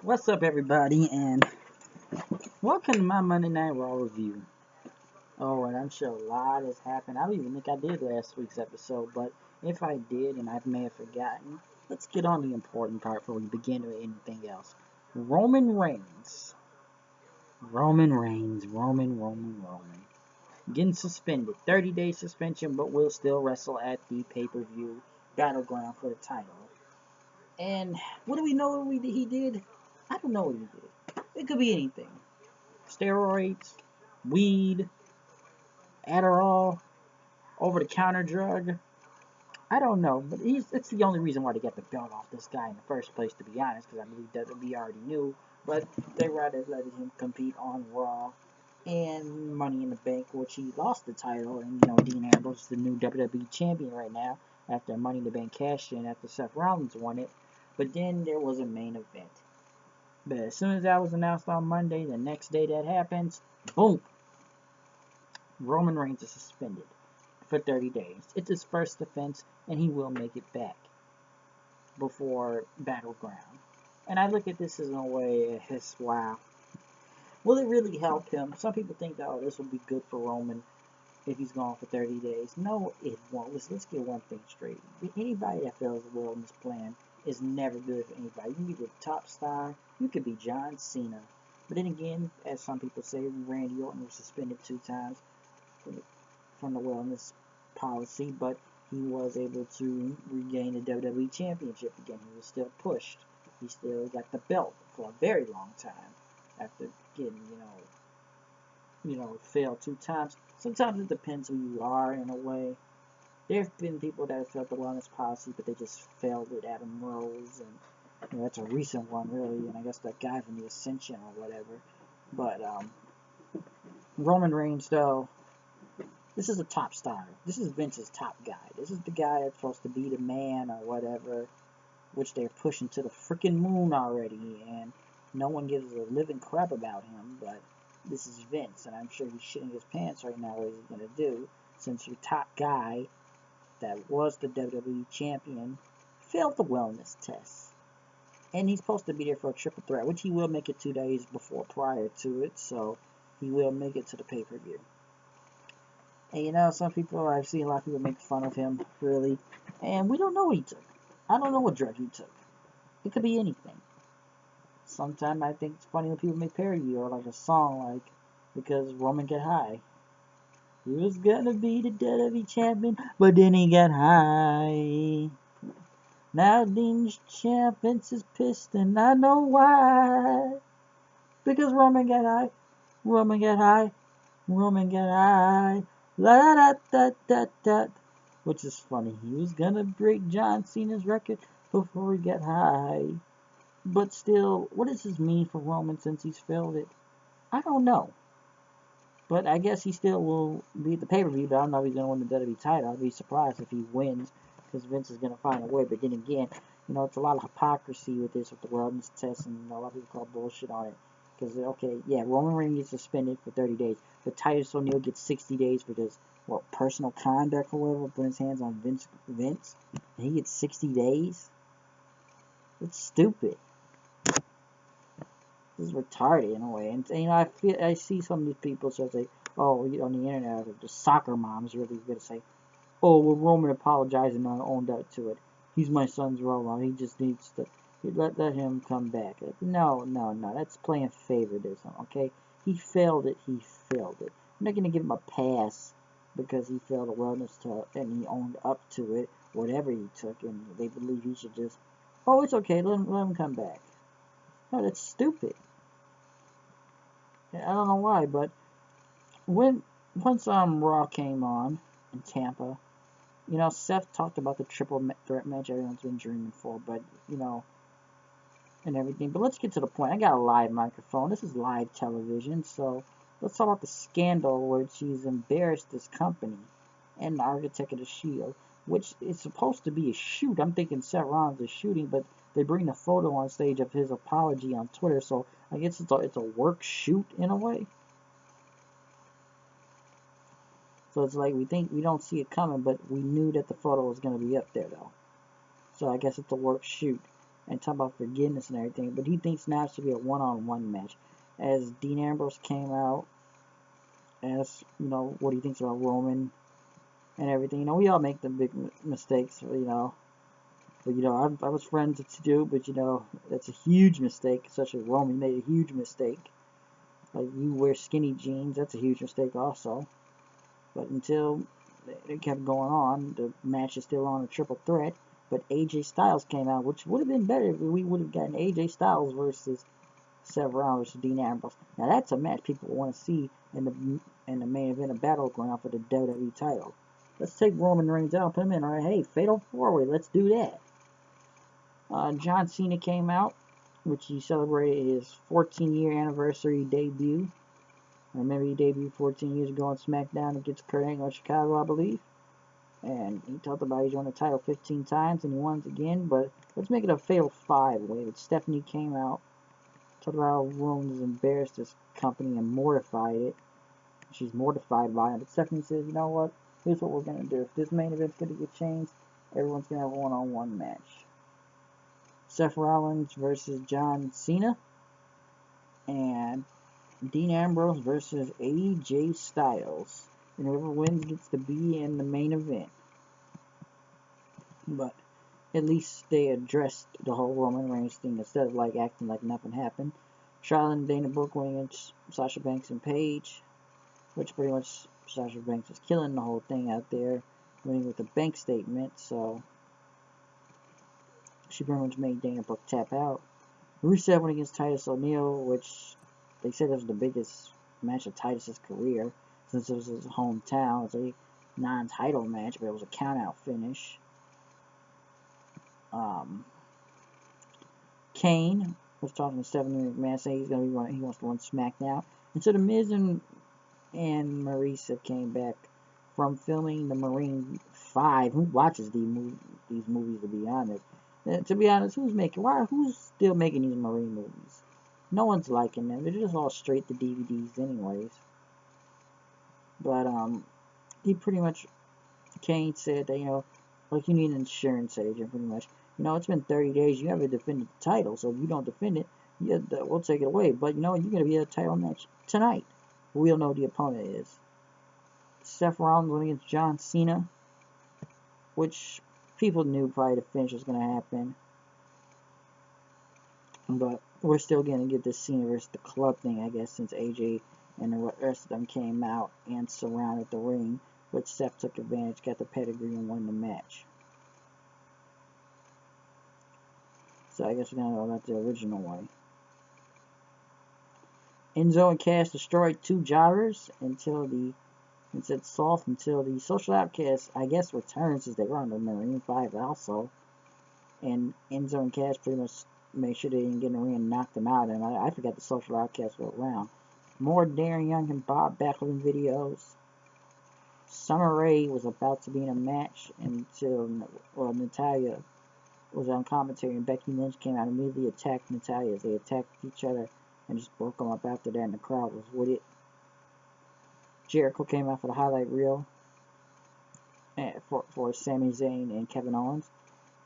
What's up, everybody, and welcome to my Monday Night Raw review. Oh, and I'm sure a lot has happened. I don't even think I did last week's episode, but if I did, and I may have forgotten, let's get on the important part before we begin with anything else. Roman Reigns. Roman. Getting suspended. 30-day suspension, but will still wrestle at the pay-per-view battleground for the title. And what do we know what he did? I don't know what he did. It could be anything. Steroids, weed, Adderall, over-the-counter drug. I don't know, but it's the only reason why they got the belt off this guy in the first place, to be honest, because I believe WWE already knew. But they rather let him compete on Raw and Money in the Bank, which he lost the title, and Dean Ambrose is the new WWE champion right now after Money in the Bank cashed in after Seth Rollins won it. But then there was a main event. But as soon as that was announced on Monday, the next day that happens, boom, Roman Reigns is suspended for 30 days. It's his first offense, and he will make it back before Battleground. And I look at this as in a way as, wow, will it really help him? Some people think that, oh, this will be good for Roman if he's gone for 30 days. No, it won't. Let's get one thing straight. Anybody that fails the wellness plan is never good for anybody. You can be the top star. You could be John Cena. But then again, as some people say, Randy Orton was suspended 2 times from the wellness policy, but he was able to regain the WWE Championship again. He was still pushed. He still got the belt for a very long time after getting, failed 2 times. Sometimes it depends who you are in a way. There have been people that have failed the wellness policy, but they just failed with Adam Rose, and that's a recent one, really, and I guess that guy from the Ascension or whatever. But Roman Reigns, though, this is a top star. This is Vince's top guy. This is the guy that's supposed to be the man or whatever, which they're pushing to the freaking moon already, and no one gives a living crap about him, but this is Vince, and I'm sure he's shitting his pants right now what he's going to do, since your top guy that was the WWE champion failed the wellness test. And he's supposed to be there for a triple threat, which he will make it 2 days prior to it, so he will make it to the pay-per-view. And some people, I've seen a lot of people make fun of him, really, and we don't know what he took. I don't know what drug he took. It could be anything. Sometimes I think it's funny when people make parody or like a song like, because Roman get high. He was gonna be the WWE champion, but then he got high. Now Dean Champions is pissed, and I know why. Because Roman got high. Roman got high. Roman got high. La da da da da. Which is funny. He was gonna break John Cena's record before he got high. But still, what does this mean for Roman since he's failed it? I don't know. But I guess he still will be at the pay-per-view, but I don't know if he's going to win the WWE title. I'd be surprised if he wins, because Vince is going to find a way. But then again, it's a lot of hypocrisy with this, with the wellness test, and a lot of people call bullshit on it. Because, okay, yeah, Roman Reigns gets suspended for 30 days, but Titus O'Neil gets 60 days for this, personal conduct or whatever, putting his hands on Vince, and he gets 60 days? It's stupid. This is retarded in a way, and I see some of these people say, oh, on the internet, the soccer moms really gonna say, oh, well, Roman apologized and owned up to it. He's my son's role model. He just needs to let him come back. No, that's playing favoritism. Okay, he failed it. He failed it. I'm not gonna give him a pass because he failed a wellness test and he owned up to it, whatever he took, and they believe he should just, oh, it's okay, let him come back. No, that's stupid. I don't know why, but once Raw came on in Tampa, Seth talked about the triple threat match everyone's been dreaming for, but and everything. But let's get to the point. I got a live microphone. This is live television, so let's talk about the scandal where she's embarrassed this company and the Architect of the Shield, which is supposed to be a shoot. I'm thinking Seth Rollins is shooting, but they bring the photo on stage of his apology on Twitter, so I guess it's a work shoot in a way. So it's like we don't see it coming, but we knew that the photo was going to be up there, though. So I guess it's a work shoot. and talk about forgiveness and everything, but he thinks now it should be a one-on-one match. As Dean Ambrose came out, asked, what he thinks about Roman and everything. We all make the big mistakes, But, I was friends to do, but, that's a huge mistake, especially Roman made a huge mistake. Like, you wear skinny jeans, that's a huge mistake also. But until it kept going on, the match is still on a triple threat. But AJ Styles came out, which would have been better if we would have gotten AJ Styles versus Seth Rollins versus Dean Ambrose. Now that's a match people want to see in the main event of Battleground for the WWE title. Let's take Roman Reigns out, put him in. All right, hey, Fatal 4-Way, let's do that. John Cena came out, which he celebrated his 14-year anniversary debut. I remember he debuted 14 years ago on SmackDown against Kurt Angle in Chicago, I believe. And he talked about he's won the title 15 times and he won it again. But let's make it a Fatal 5-Way. Stephanie came out, talked about how Roman has embarrassed his company and mortified it. She's mortified by it. But Stephanie says, you know what? Here's what we're going to do. If this main event's going to get changed, everyone's going to have a one-on-one match. Seth Rollins versus John Cena. And Dean Ambrose versus AJ Styles. And whoever wins gets to be in the main event. But at least they addressed the whole Roman Reigns thing instead of acting like nothing happened. Charlotte and Dana Brooke went against Sasha Banks and Paige, which pretty much Sasha Banks was killing the whole thing out there, winning with a bank statement, so she pretty much made Dana Brooke tap out. Rusev went against Titus O'Neil, which they said was the biggest match of Titus' career, since it was his hometown. It was a non-title match, but it was a count-out finish. Kane was talking to Stephanie McMahon, saying he wants to run SmackDown. And so the Miz and Marisa came back from filming the Marine 5. Who watches these movies, to be honest? To be honest, who's still making these Marine movies? No one's liking them. They're just all straight to DVDs anyways. But, he pretty much, Kane said that, you need an insurance agent, pretty much. It's been 30 days, you haven't defended the title, so if you don't defend it, we'll take it away. But, you're going to be at a title match tonight. We'll know who the opponent is. Seth Rollins went against John Cena, which people knew probably the finish was going to happen. But we're still going to get this Cena versus the Club thing, I guess, since AJ and the rest of them came out and surrounded the ring. But Seth took advantage, got the pedigree, and won the match. So I guess we're going to go about the original way. Enzo and Cash destroyed two jobbers until the Social Outcast, I guess, returns, as they were on the Marine 5 also. And Enzo and Cash pretty much made sure they didn't get in the ring and knocked them out. And I forgot the Social Outcasts were around. More Darren Young and Bob Backlund videos. Summer Rae was about to be in a match until Natalya was on commentary, and Becky Lynch came out and immediately attacked Natalya as they attacked each other and just broke them up after that, and the crowd was with it. Jericho came out for the highlight reel for Sami Zayn and Kevin Owens.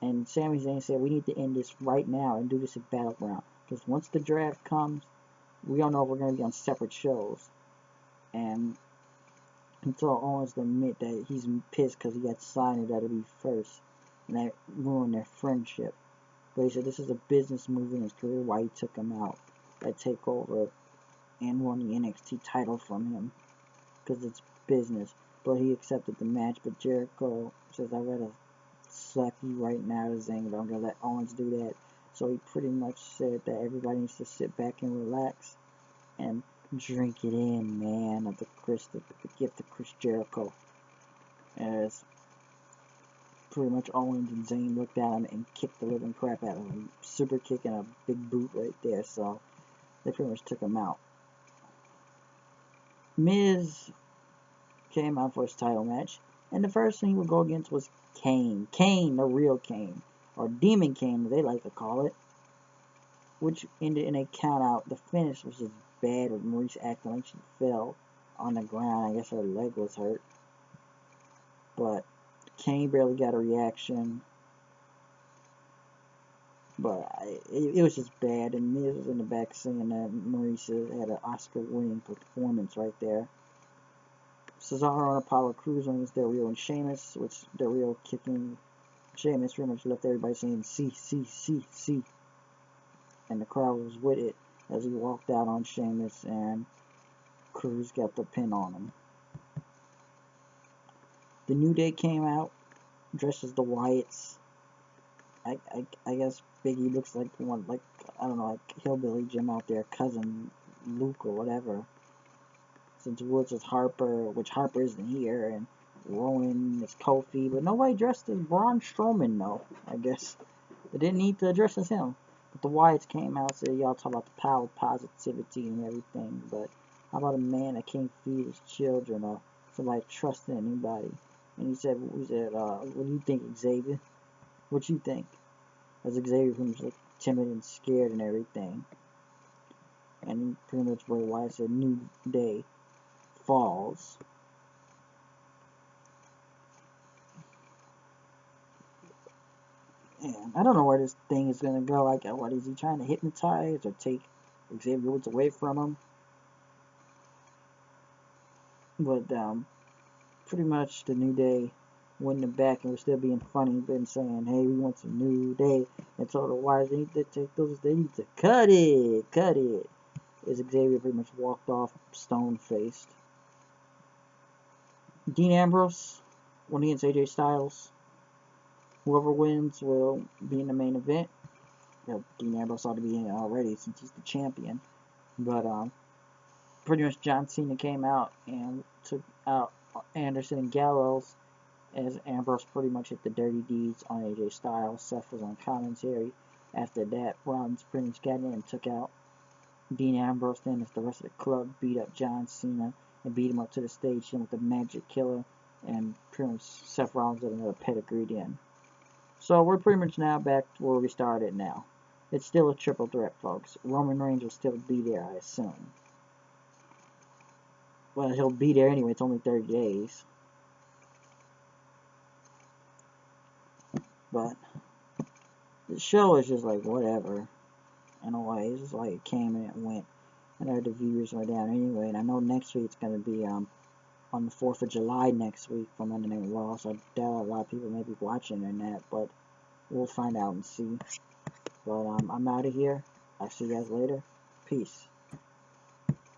And Sami Zayn said, we need to end this right now and do this at Battleground. Because once the draft comes, we don't know if we're going to be on separate shows. And until Owens admit that he's pissed because he got signed at WWE first. And that ruined their friendship. But he said this is a business move in his career, why he took him out at TakeOver and won the NXT title from him. Because it's business. But he accepted the match. But Jericho says, I'd rather suck you right now to Zayn, but I'm going to let Owens do that. So he pretty much said that everybody needs to sit back and relax and drink it in, man, of the gift of Chris Jericho. As pretty much Owens and Zayn looked at him and kicked the living crap out of him. Super kick and a big boot right there, so they pretty much took him out. Miz came out for his title match, and the first thing he would go against was Kane. Kane, the real Kane, or Demon Kane, as they like to call it, which ended in a count out. The finish was just bad, with Maurice acting like she fell on the ground. I guess her leg was hurt, but Kane barely got a reaction. But it was just bad, and Miz was in the back saying that Marisa had an Oscar-winning performance right there. Cesaro and Apollo Crews against Del Rio and Sheamus, which Del Rio kicking Sheamus pretty much left everybody saying "see, see, see, see," and the crowd was with it as he walked out on Sheamus, and Crews got the pin on him. The New Day came out dressed as the Wyatts. I guess Biggie looks like one, like, I don't know, like Hillbilly Jim out there, cousin Luke or whatever. Since Woods is Harper, which Harper isn't here, and Rowan is Kofi, but nobody dressed as Braun Strowman, though. I guess they didn't need to dress as him. But the Wyatts came out and said, y'all talk about the power of positivity and everything, but how about a man that can't feed his children or somebody trusting anybody? And he said, what do you think, Xavier? What you think? As Xavier was like timid and scared and everything. And pretty much Bray Wyatt said, New Day falls. And I don't know where this thing is going to go. Like, what is he trying to hypnotize or take Xavier Woods away from him? But pretty much the New Day winning it back, and we're still being funny, been saying, hey, we want some New Day, and told the Wyatt they need to take those, they need to cut it. As Xavier pretty much walked off stone-faced. Dean Ambrose won against AJ Styles. Whoever wins will be in the main event. Dean Ambrose ought to be in it already since he's the champion. But pretty much John Cena came out and took out Anderson and Gallows as Ambrose pretty much hit the dirty deeds on AJ Styles. Seth was on commentary. After that, Rollins pretty much got in and took out Dean Ambrose. Then as the rest of the club beat up John Cena and beat him up to the stage with the Magic Killer, and pretty much Seth Rollins got another pedigree in. So we're pretty much now back to where we started now. It's still a triple threat, folks. Roman Reigns will still be there, I assume. Well, he'll be there anyway. It's only 30 days. But the show is just like whatever. In a way, it's just like it came and it went. And the viewers were down anyway. And I know next week it's going to be on the 4th of July next week for Monday Night Raw. So I doubt a lot of people may be watching or that. But we'll find out and see. But I'm out of here. I'll see you guys later. Peace.